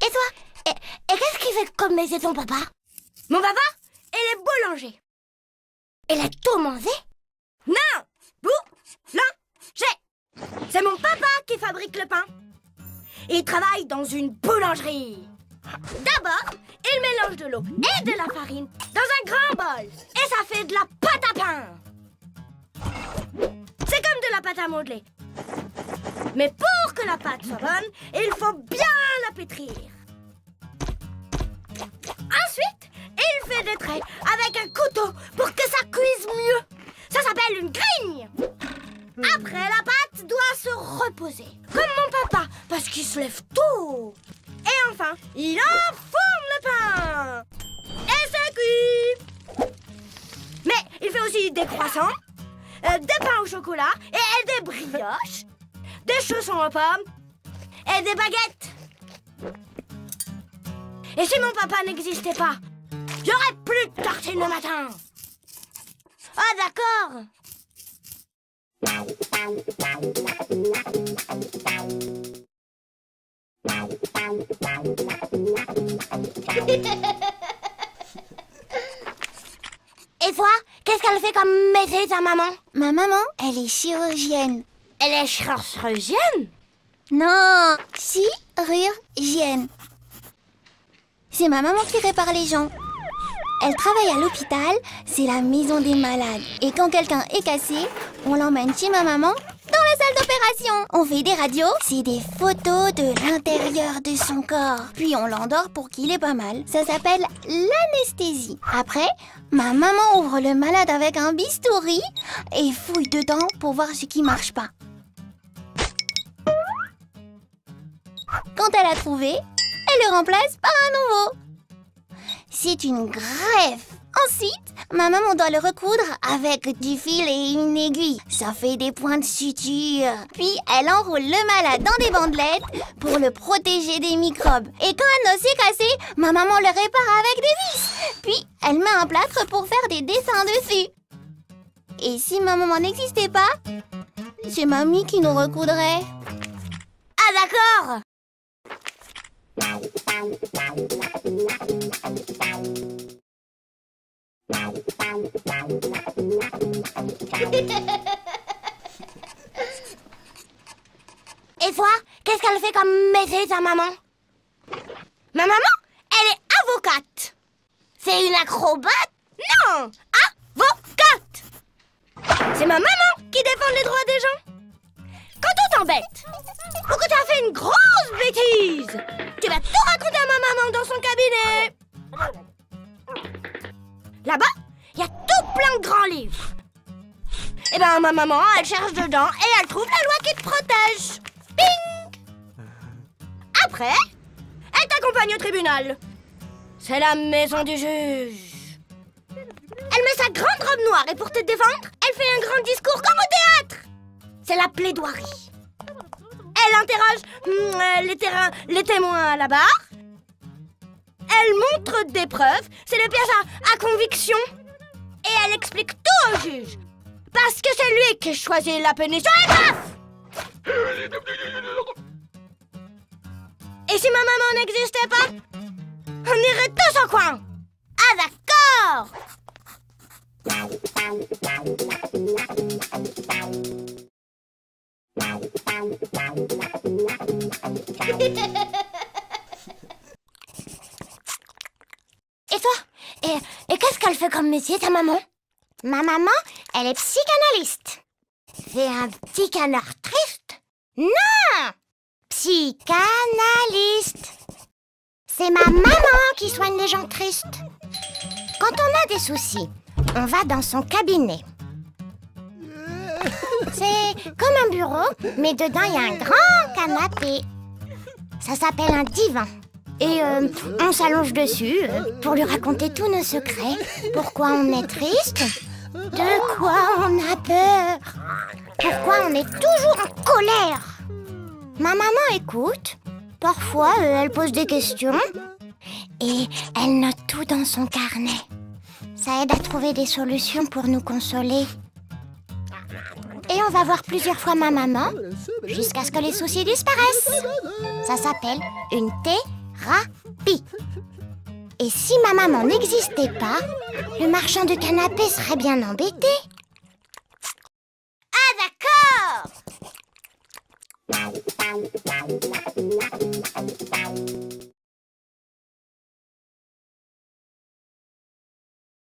Et toi? Et qu'est-ce qu'il fait comme métier ton papa? Mon papa, il est boulanger. Il a tout mangé? Non! Boulanger! C'est mon papa qui fabrique le pain. Il travaille dans une boulangerie. D'abord, il mélange de l'eau et de la farine dans un grand bol. Et ça fait de la pâte à pain. C'est comme de la pâte à modeler. Mais pour que la pâte soit bonne, il faut bien la pétrir. Ensuite, il fait des traits avec un couteau pour que ça cuise mieux. Ça s'appelle une grigne. Après, la pâte doit se reposer, comme mon papa, parce qu'il se lève tôt. Et enfin, il enfourne le pain. Et c'est cuit. Mais il fait aussi des croissants, des pains au chocolat et des brioches, des chaussons aux pommes et des baguettes. Et si mon papa n'existait pas, il n'y aurait plus de tartines le matin. Ah, d'accord. Et toi, qu'est-ce qu'elle fait comme métier, ta maman? Ma maman, elle est chirurgienne. Elle est chirurgienne? Non, chirurgienne. C'est ma maman qui répare les gens. Elle travaille à l'hôpital, c'est la maison des malades. Et quand quelqu'un est cassé, on l'emmène chez ma maman dans la salle d'opération. On fait des radios, c'est des photos de l'intérieur de son corps. Puis on l'endort pour qu'il ait pas mal. Ça s'appelle l'anesthésie. Après, ma maman ouvre le malade avec un bistouri et fouille dedans pour voir ce qui marche pas. Quand elle a trouvé, elle le remplace par un nouveau. C'est une greffe. Ensuite, ma maman doit le recoudre avec du fil et une aiguille. Ça fait des points de suture. Puis, elle enroule le malade dans des bandelettes pour le protéger des microbes. Et quand un os est cassé, ma maman le répare avec des vis. Puis, elle met un plâtre pour faire des dessins dessus. Et si ma maman n'existait pas, c'est mamie qui nous recoudrait. Ah, d'accord. Et toi, qu'est-ce qu'elle fait comme métier, ta maman? Ma maman, elle est avocate. C'est une acrobate? Non, avocate. C'est ma maman qui défend les droits des gens. Quand on t'embête, ou que tu as fait une grosse bêtise, tu vas tout raconter à ma maman dans son cabinet. Là-bas, il y a tout plein de grands livres. Et ben ma maman, elle cherche dedans et elle trouve la loi qui te protège. Ping! Après, elle t'accompagne au tribunal. C'est la maison du juge. Elle met sa grande robe noire et pour te défendre, elle fait un grand discours comme au théâtre. C'est la plaidoirie. Elle interroge les témoins à la barre. Elle montre des preuves. C'est le piège à conviction. Et elle explique tout au juge. Parce que c'est lui qui choisit la punition. Et paf! Et si ma maman n'existait pas, on irait tous au coin. Ah, d'accord! Et toi? Et qu'est-ce qu'elle fait comme métier, ta maman? Ma maman, elle est psychanalyste. C'est un petit canard triste? Non! Psychanalyste. C'est ma maman qui soigne les gens tristes. Quand on a des soucis, on va dans son cabinet. C'est comme un bureau, mais dedans, il y a un grand canapé. Ça s'appelle un divan. Et on s'allonge dessus pour lui raconter tous nos secrets. Pourquoi on est triste? De quoi on a peur? Pourquoi on est toujours en colère? Ma maman écoute. Parfois, elle pose des questions. Et elle note tout dans son carnet. Ça aide à trouver des solutions pour nous consoler. Et on va voir plusieurs fois ma maman jusqu'à ce que les soucis disparaissent. Ça s'appelle une thérapie. Et si ma maman n'existait pas, le marchand de canapés serait bien embêté. Ah d'accord!